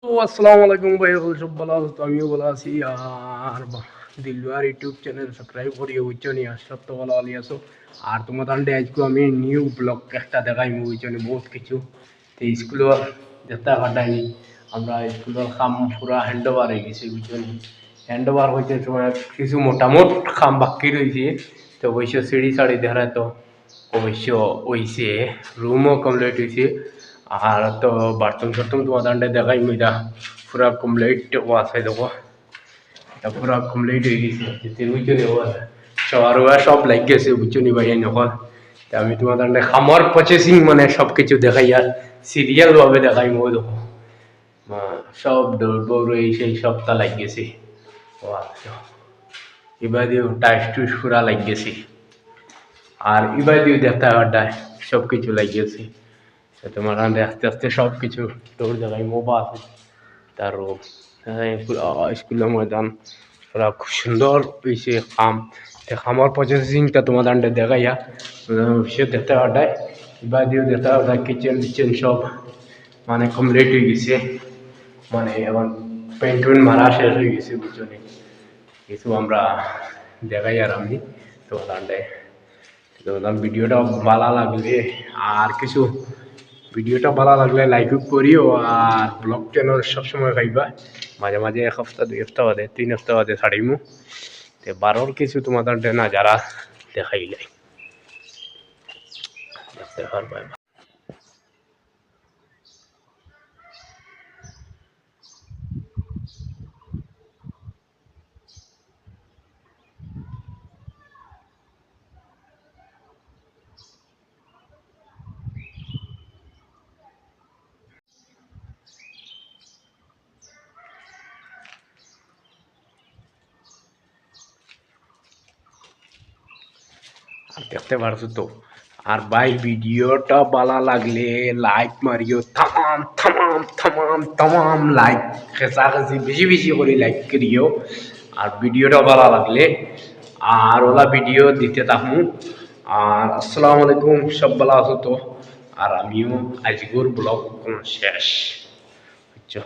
তো আসসালামু আলাইকুম ভাই, সব ভালো আছো? তো আমিও ভালো আছি। আর দিলওয়ার ইউটিউব চ্যানেল সাবস্ক্রাইব করিয়ে বুঝছো নি, আর সব তো ভালো আলি আছো। আর তোমার তান্ডে আজকে আমি নিউ ব্লগ একটা দেখাই বুঝছো নি, বহুত কিছু। তো স্কুলের যেতে কাটাইনি আমরা, স্কুলের কাম পুরা হ্যান্ড ওভার হয়ে গেছে বুঝছো নি। হ্যান্ড ওভার হইতে সময় কিছু মোটামুট কাম বাকি রয়েছে। তো অবশ্য সিঁড়ি সাড়ি দেখা তো অবশ্য হইছে, রুমও কমপ্লিট হয়েছে। আর তো বাথরুম টাথরুম তোমার দান্ডে দেখাই মুইটা পুরা কমপ্লিট আছে দেখো, এটা পুরা কমপ্লিট হয়ে গেছে। বুঝছো নি সবার সব লাগ গেছে বুঝছো নি ভাই নকল। আমি তোমার দান্ডে খামার প্রসেসিং মানে সব কিছু দেখাই, আর সিরিয়াল ভাবে দেখাই মই দেখো। সব দৌড় বৌড় এই সেই সবটা লাগ গেছে। ও আচ্ছা, এবার দিও টাইস টুইস পুরা লাগ গেছে। আর এবার দিও দেখতে আড্ডায় সব কিছু লাগ গেছে। তোমার আস্তে আস্তে সব কিছু তোর জায়গায় মোবা আছে তার স্কুলের ময়দান পুরা খুব সুন্দর হয়েছে খাম। খামার প্রসেসিংটা তোমার আন্ডে দেখাইয়া সে দেখতে পাঠায় বা দিয়েও দেখতে পাঠায় কিচেন টিচেন সব মানে কমপ্লিট হয়ে গেছে। মানে এখন পেন্ট টেন্ট মারা শেষ হয়ে গেছে বুঝছো নি। কিছু আমরা দেখাই আর আমি তোমার আন্ডে ভিডিওটা ভালো লাগলে আর কিছু ভিডিওটা ভালো লাগলে লাইক করিও। আর ব্লগ চ্যানেল সবসময় পাইবা, মাঝে মাঝে এক সপ্তাহ 2 সপ্তাহ বাদে 3 সপ্তাহ বাদে ছাড়িমু। তে বারোর কিছু তোমাদের না যারা দেখাইলে দেখতে পারবা। আর দেখতে পারছো তো। আর ভাই ভিডিওটা ভালো লাগলে লাইক মারিও, থামাম থামাম থামাম থামাম লাইক খেসাখেসি বেশি বেশি করে লাইক করিও। আর ভিডিওটা ভালো লাগলে আর ওলা ভিডিও দিতে থাকবো। আর আসসালামু আলাইকুম, সব ভালো আছো তো? আর আমিও আজকের ব্লগ শেষ বুঝছো।